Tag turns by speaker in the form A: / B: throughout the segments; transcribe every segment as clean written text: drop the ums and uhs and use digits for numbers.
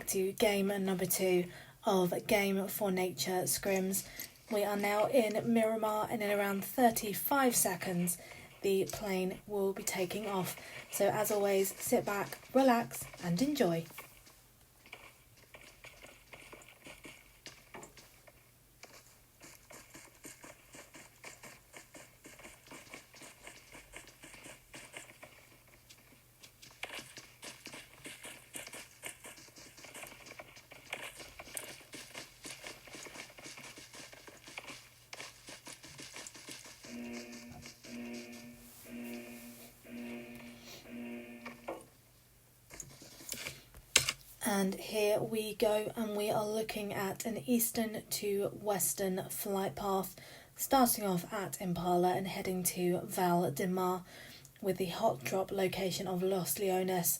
A: back to game number 2 of Game for Nature Scrims. We are now in Miramar, and in around 35 seconds the plane will be taking off. So as always, sit back, relax and enjoy. And here we go, and we are looking at an eastern to western flight path, starting off at Impala and heading to Val de Mar, with the hot drop location of Los Leones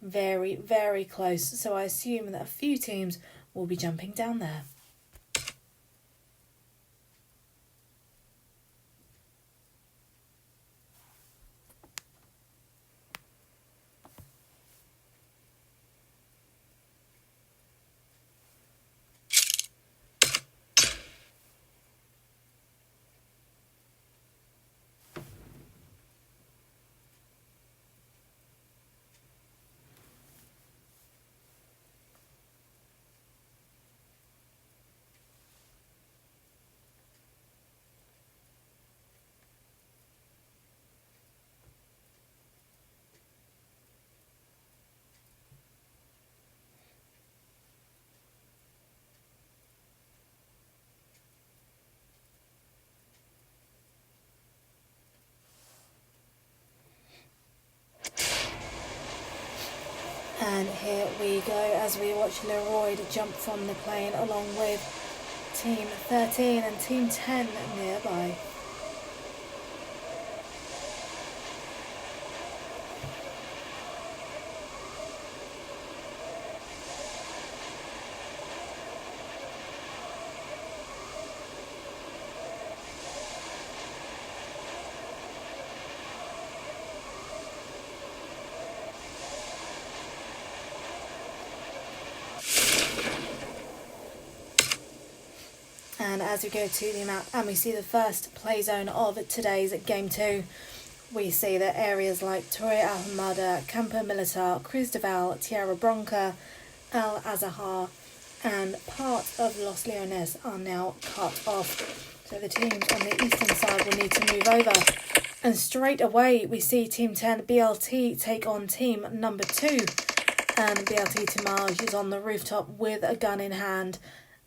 A: very, very close. So I assume that a few teams will be jumping down there. And here we go as we watch Leroy jump from the plane along with Team 13 and Team 10 nearby. And as we go to the map and we see the first play zone of today's Game 2, we see that areas like Torre Ahumada, Campo Militar, Cruz de Val, Tierra Bronca, El Azahar and part of Los Leones are now cut off. So the teams on the eastern side will need to move over. And straight away we see Team 10 BLT take on Team number 2. And BLT Timage is on the rooftop with a gun in hand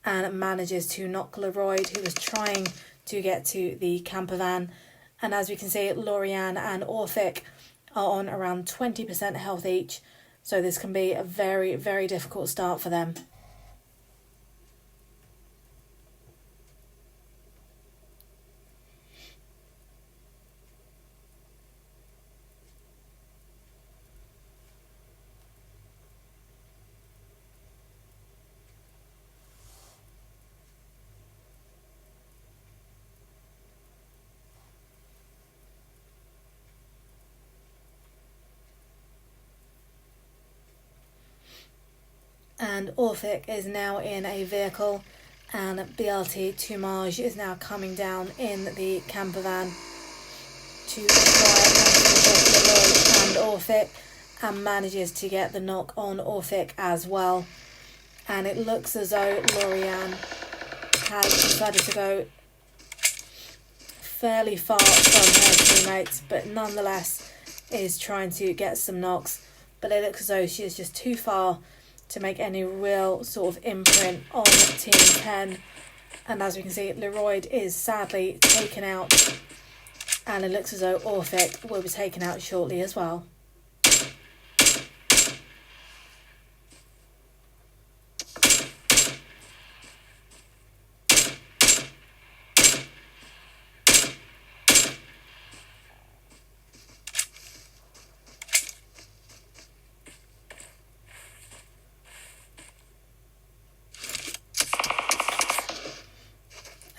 A: and manages to knock Leroy, who was trying to get to the camper van. And as we can see, Lorianne and Orphic are on around 20% health each, so this can be a very, very difficult start for them. And Orphic is now in a vehicle, and BLT Tumage is now coming down in the camper van to try and Orphic, and manages to get the knock on Orphic as well. And it looks as though Lorianne has decided to go fairly far from her teammates, but nonetheless is trying to get some knocks. But it looks as though she is just too far to make any real sort of imprint on Team 10. And as we can see, Leroy is sadly taken out, and it looks as though Orphic will be taken out shortly as well.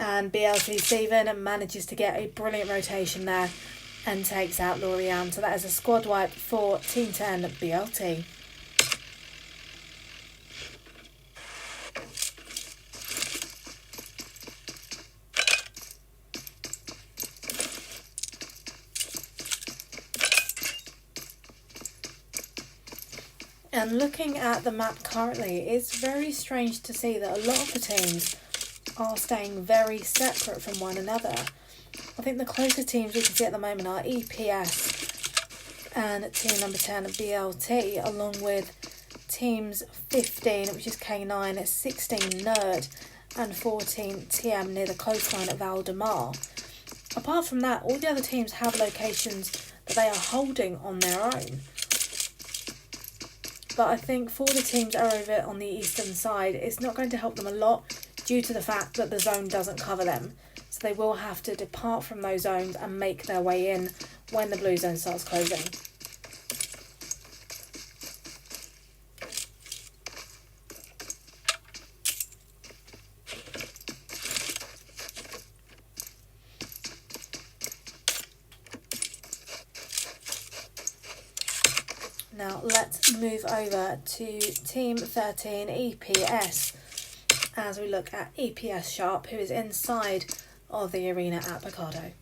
A: And BLT Steven manages to get a brilliant rotation there and takes out Lorianne. So that is a squad wipe for Team 10 BLT. And looking at the map currently, it's very strange to see that a lot of the teams are staying very separate from one another. I think the closest teams we can see at the moment are EPS and team number 10 BLT, along with teams 15, which is K9, 16 Nerd, and 14 TM near the coastline of Valdemar. Apart from that, all the other teams have locations that they are holding on their own. But I think for the teams that are over on the eastern side, it's not going to help them a lot due to the fact that the zone doesn't cover them. So they will have to depart from those zones and make their way in when the blue zone starts closing. Now let's move over to Team 13 EPS as we look at EPS Sharp, who is inside of the arena at Picado.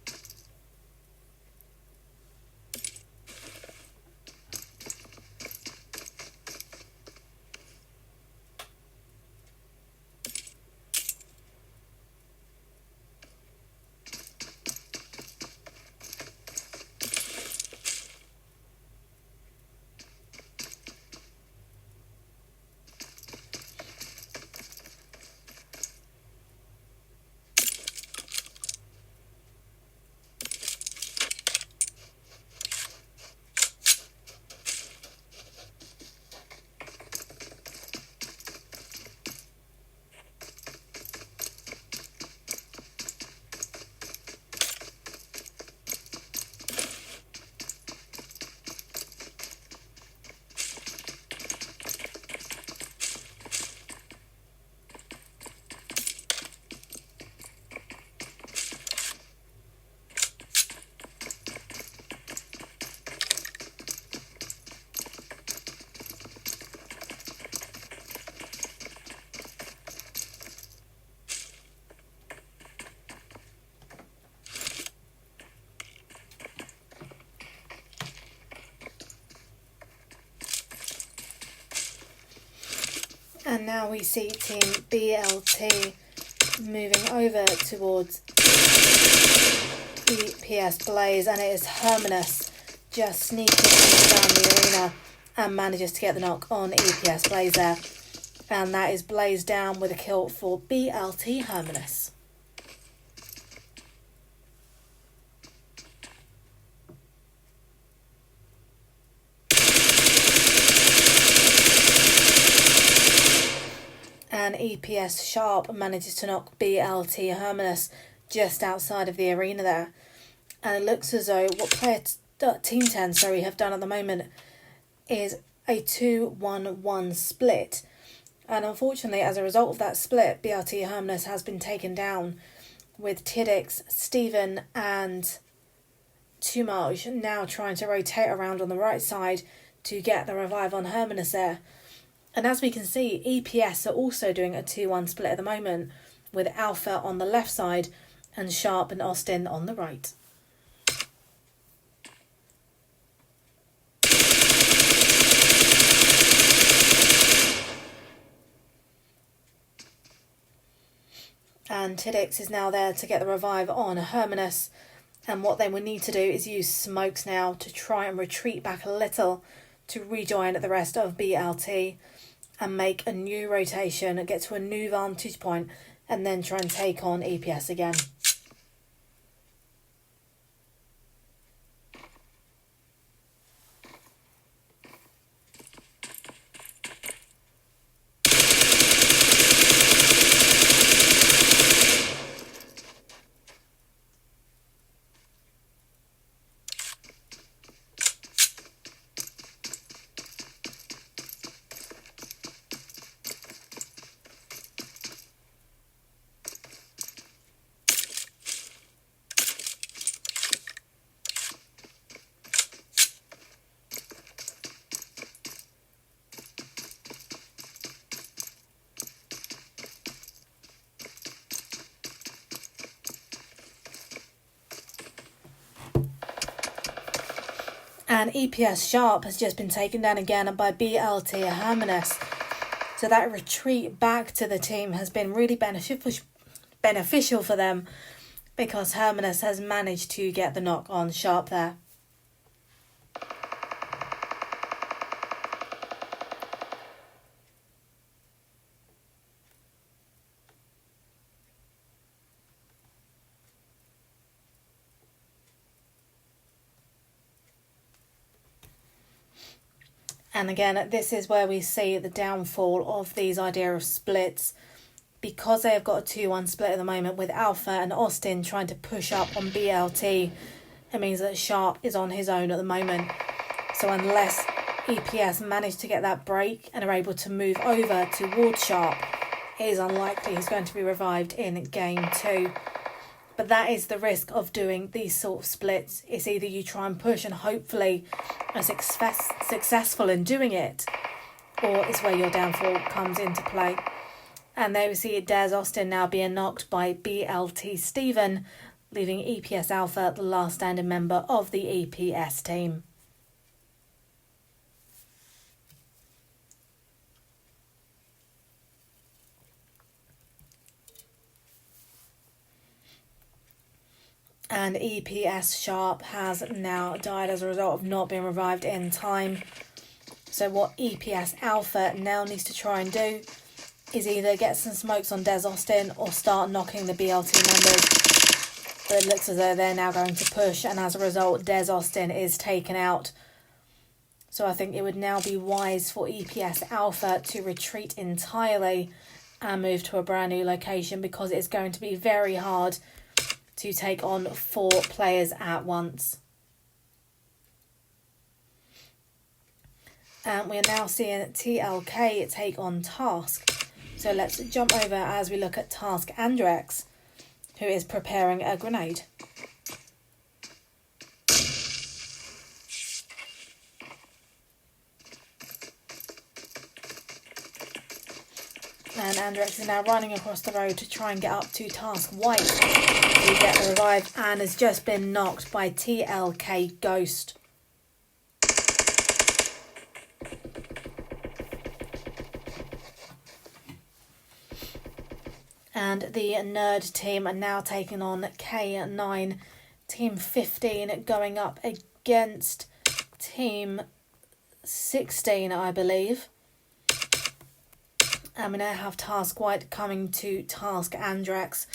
A: And now we see Team BLT moving over towards EPS Blaze, and it is Hermanus just sneaking down the arena and manages to get the knock on EPS Blaze there. And that is Blaze down with a kill for BLT Hermanus. And EPS Sharp manages to knock BLT Hermanus just outside of the arena there. And it looks as though what Team 10 have done at the moment is a 2-1-1 split. And unfortunately, as a result of that split, BLT Hermanus has been taken down, with Tidix, Stephen and Tumage now trying to rotate around on the right side to get the revive on Hermanus there. And as we can see, EPS are also doing a 2-1 split at the moment, with Alpha on the left side and Sharp and Austin on the right. And Tidix is now there to get the revive on Hermanus. And what they will need to do is use smokes now to try and retreat back a little to rejoin the rest of BLT and make a new rotation, get to a new vantage point, and then try and take on EPS again. And EPS Sharp has just been taken down again by BLT Hermanus. So that retreat back to the team has been really beneficial for them, because Hermanus has managed to get the knock on Sharp there. And again, this is where we see the downfall of these idea of splits, because they have got a 2-1 split at the moment with Alpha and Austin trying to push up on BLT. It means that Sharp is on his own at the moment. So unless EPS manage to get that break and are able to move over towards Sharp, it is unlikely he's going to be revived in game 2. But that is the risk of doing these sort of splits. It's either you try and push and hopefully are successful in doing it, or it's where your downfall comes into play. And there we see Des Austin now being knocked by BLT Stephen, leaving EPS Alpha the last standing member of the EPS team. And EPS Sharp has now died as a result of not being revived in time. So what EPS Alpha now needs to try and do is either get some smokes on Des Austin or start knocking the BLT members. But it looks as though they're now going to push, and as a result Des Austin is taken out. So I think it would now be wise for EPS Alpha to retreat entirely and move to a brand new location, because it's going to be very hard to take on 4 players at once. And we are now seeing TLK take on Task. So let's jump over as we look at Task Andrex, who is preparing a grenade. And Andrex is now running across the road to try and get up to Task White to get the revive, and has just been knocked by TLK Ghost. And the Nerd team are now taking on K9. Team 15 going up against Team 16, I believe. And we now have Task White coming to Task Andrex.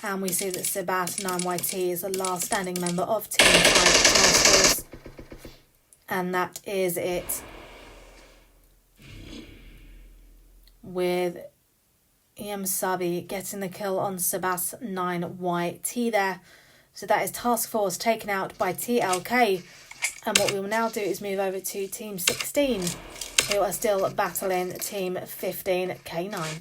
A: And we see that Sebast9YT is the last standing member of Team 5 Task Force. And that is it. With EM Sabi getting the kill on Sebast9YT there. So that is Task Force taken out by TLK. And what we will now do is move over to Team 16, who are still battling Team 15 K9.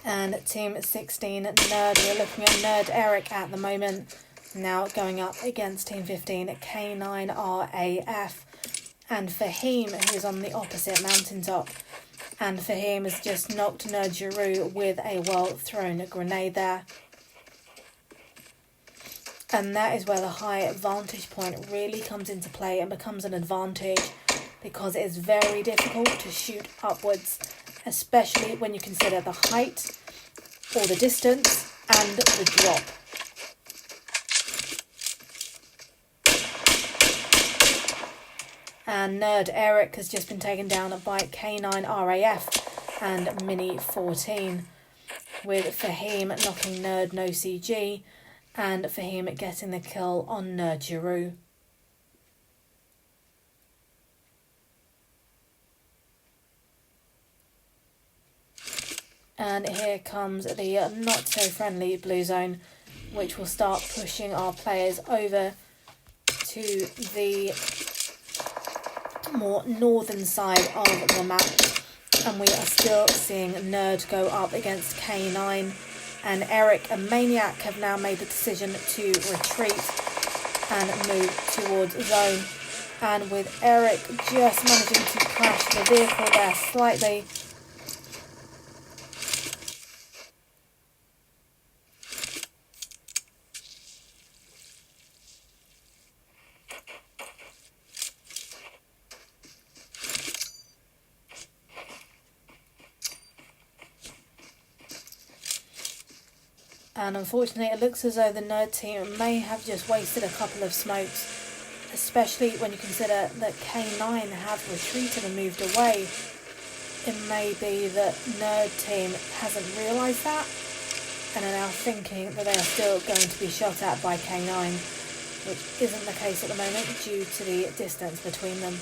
A: And Team 16 Nerd, we're looking at Nerd Eric at the moment, now going up against Team 15 K9 RAF. And Fahim, who's on the opposite mountaintop. And Fahim has just knocked Nerd Giroux with a well-thrown grenade there. And that is where the high vantage point really comes into play and becomes an advantage, because it is very difficult to shoot upwards, especially when you consider the height or the distance and the drop. And Nerd Eric has just been taken down by K9 RAF and Mini 14, with Fahim knocking Nerd No CG and Fahim getting the kill on Nerd Giroux. And here comes the not so friendly blue zone, which will start pushing our players over to the more northern side of the map. And we are still seeing Nerd go up against K9, and Eric and Maniac have now made the decision to retreat and move towards zone. And with Eric just managing to crash the vehicle there slightly, and unfortunately it looks as though the Nerd team may have just wasted a couple of smokes, especially when you consider that K9 have retreated and moved away. It may be that Nerd team hasn't realised that and are now thinking that they are still going to be shot at by K9, which isn't the case at the moment due to the distance between them.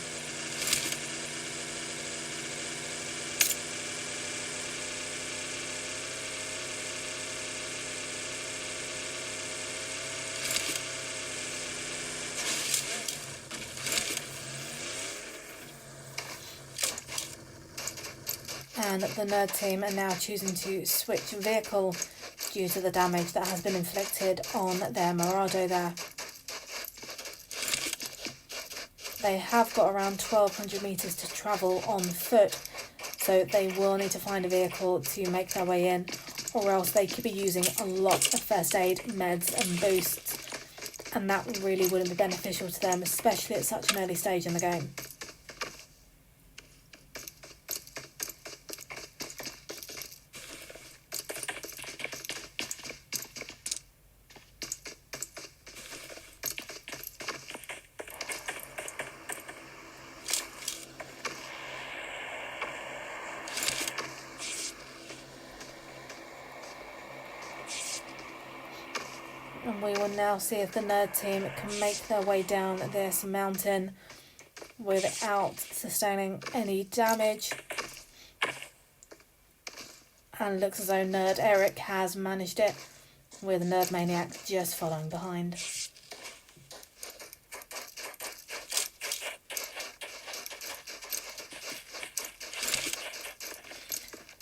A: And the Nerd team are now choosing to switch vehicle due to the damage that has been inflicted on their Murado there. They have got around 1,200 metres to travel on foot, so they will need to find a vehicle to make their way in, or else they could be using a lot of first aid, meds and boosts, and that really wouldn't be beneficial to them, especially at such an early stage in the game. And we will now see if the Nerd team can make their way down this mountain without sustaining any damage. And looks as though Nerd Eric has managed it, with Nerd Maniac just following behind.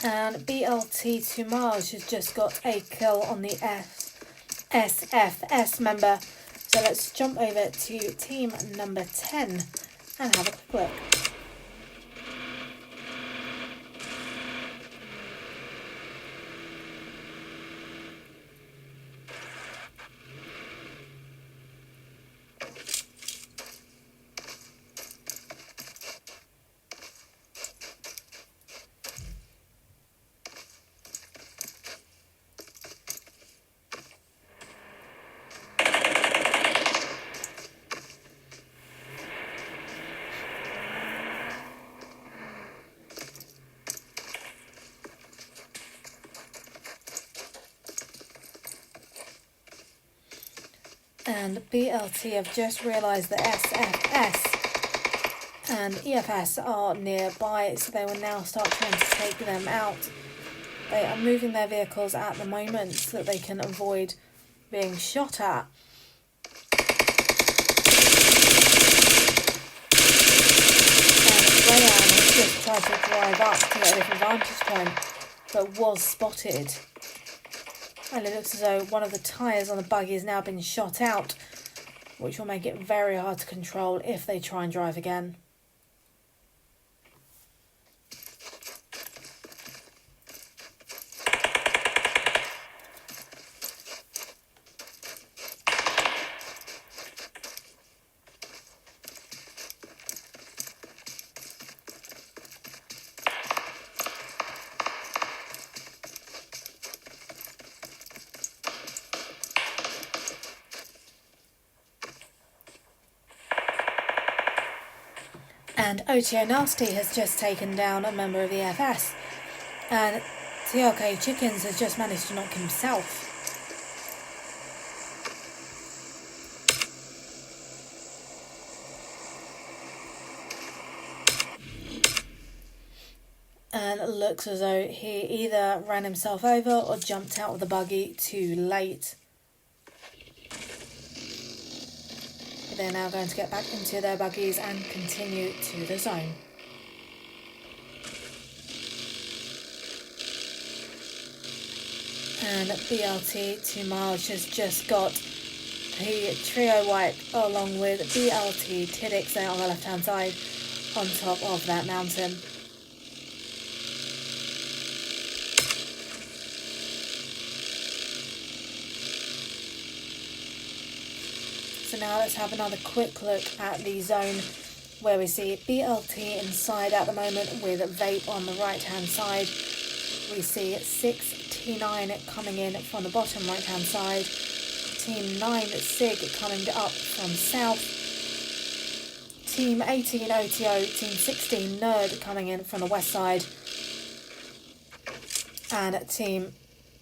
A: And BLT Tumage has just got a kill on the SFS member. So let's jump over to team number 10 and have a quick look. And BLT have just realised that SFS and EFS are nearby, so they will now start trying to take them out. They are moving their vehicles at the moment so that they can avoid being shot at. And Rayan has just tried to drive up to get a different vantage point, but was spotted. And it looks as though one of the tyres on the buggy has now been shot out, which will make it very hard to control if they try and drive again. And OTO Nasty has just taken down a member of the FS. And TRK Chickens has just managed to knock himself. And it looks as though he either ran himself over or jumped out of the buggy too late. They're now going to get back into their buggies and continue to the zone. And BLT to Marge has just got the trio wipe along with BLT Tiddix there on the left hand side on top of that mountain. So now let's have another quick look at the zone where we see BLT inside at the moment with Vape on the right hand side. We see 6T9 coming in from the bottom right hand side. Team 9 Sig coming up from south. Team 18 OTO, Team 16 Nerd coming in from the west side. And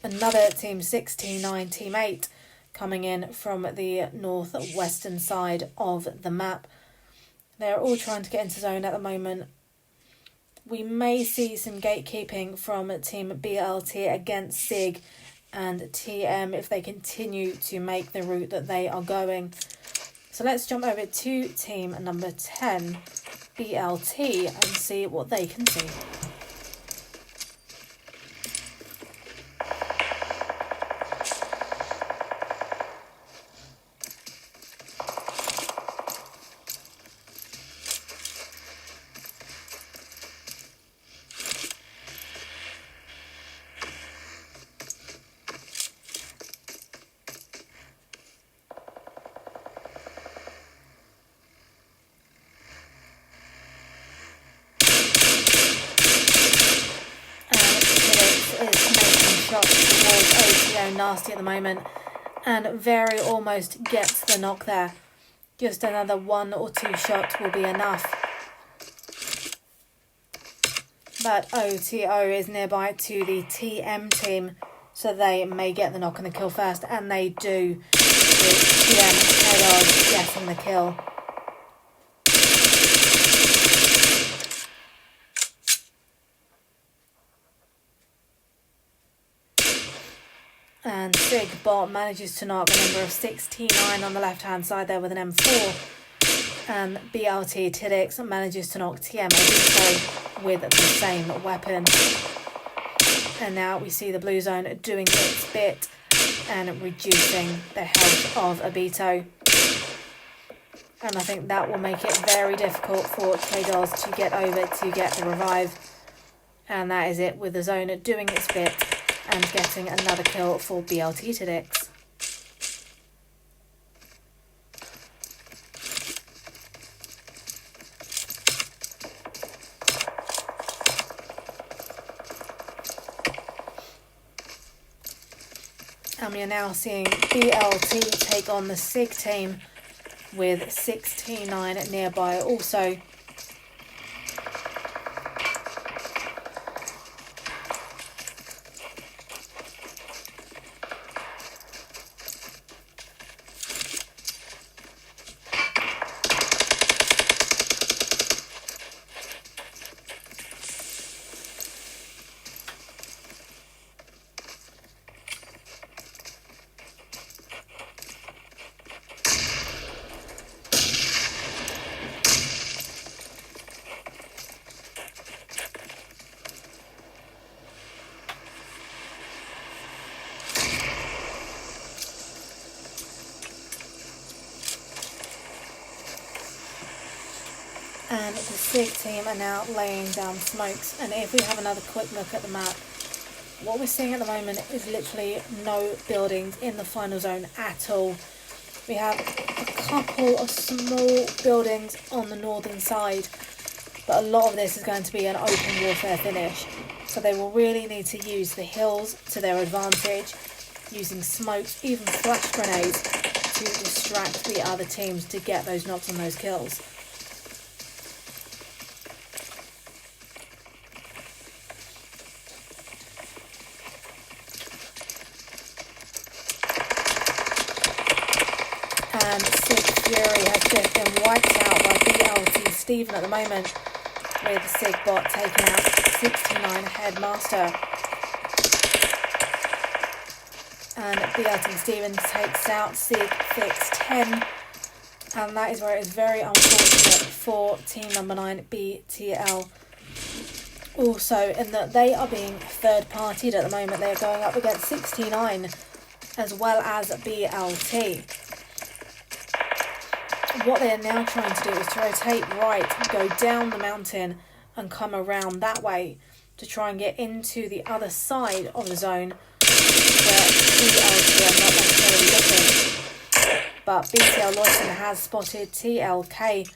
A: another Team 6T9, Team 8 coming in from the northwestern side of the map. They're all trying to get into zone at the moment. We may see some gatekeeping from Team BLT against SIG and TM if they continue to make the route that they are going. So let's jump over to team number 10, BLT, and see what they can see. Nasty at the moment, and very almost gets the knock there. Just another 1 or 2 shots will be enough. But OTO is nearby to the TM team, so they may get the knock and the kill first, and they do. With TM head-on getting the kill. And Sig Bot manages to knock a number of 6T9 on the left hand side there with an M4. And BLT Tiddix manages to knock TM with the same weapon. And now we see the blue zone doing its bit and reducing the health of Abito. And I think that will make it very difficult for K-Dolls to get over to get the revive. And that is it, with the zone doing its bit and getting another kill for BLT Tiddix. And we are now seeing BLT take on the SIG team with 6T9 nearby also. And the SIG team are now laying down smokes. And if we have another quick look at the map, what we're seeing at the moment is literally no buildings in the final zone at all. We have a couple of small buildings on the northern side, but a lot of this is going to be an open warfare finish. So they will really need to use the hills to their advantage, using smokes, even flash grenades, to distract the other teams to get those knocks and those kills. And SIG Fury has just been wiped out by BLT Stephen at the moment. with Sigbot taking out 69 Headmaster. And BLT Stevens takes out Sig Fix 10. And that is where it is very unfortunate for team number 9, BTL. Also, in that they are being third-partied at the moment. They are going up against 69 as well as BLT. What they are now trying to do is to rotate right, go down the mountain and come around that way to try and get into the other side of the zone where BLT are not necessarily looking. But BTL Lawson has spotted TLK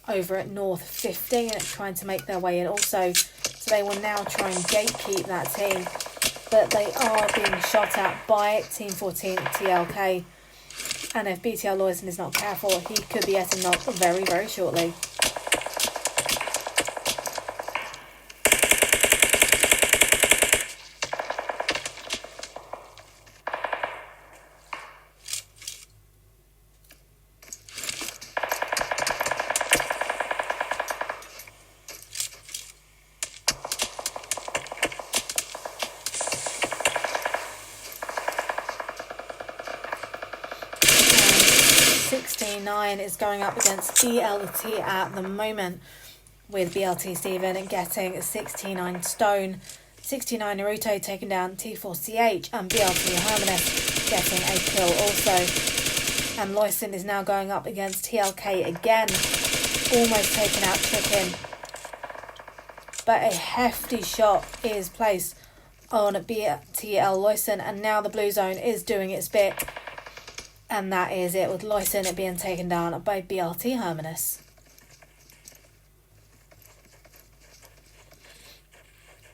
A: over at North 15, trying to make their way in also. So they will now try and gatekeep that team. But they are being shot at by Team 14 TLK. And if BTL Lawson is not careful, he could be getting knocked very, very shortly. Is going up against BLT at the moment, with BLT Steven getting 69 Stone, 69 Naruto taking down T4CH, and BLT Hermanus getting a kill also. And Loyson is now going up against TLK again, almost taking out Chicken. But a hefty shot is placed on BTL Loyson, and now the blue zone is doing its bit. And that is it, with Loyson being taken down by BLT Hermanus.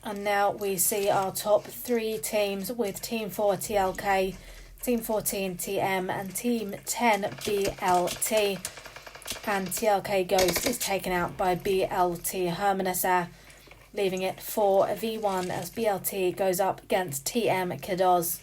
A: And now we see our top 3 teams, with Team 4 TLK, Team 14 TM and Team 10 BLT. And TLK Ghost is taken out by BLT Hermanus, leaving it 4v1 as BLT goes up against TM Kadoz.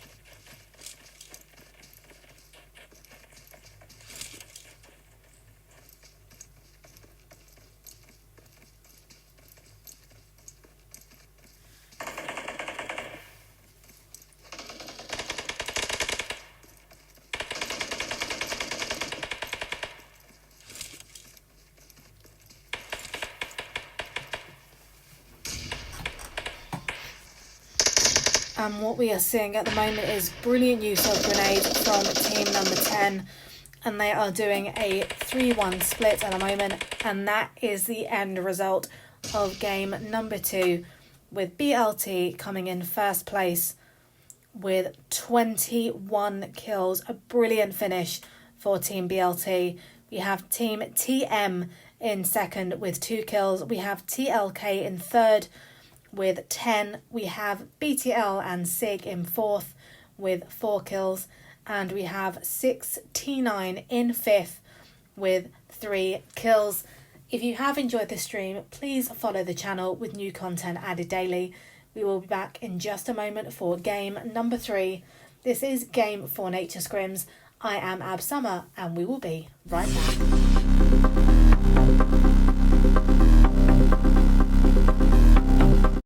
A: And what we are seeing at the moment is brilliant use of grenade from team number 10. And they are doing a 3-1 split at the moment. And that is the end result of game number 2, with BLT coming in first place with 21 kills. A brilliant finish for Team BLT. We have Team TM in second with 2 kills. We have TLK in third with 10. We have BTL and Sig in fourth with 4 kills. And we have 6T9 in fifth with 3 kills. If you have enjoyed this stream, please follow the channel with new content added daily. We will be back in just a moment for game number 3. This is Game for Nature Scrims. I am Ab Summer and we will be right back.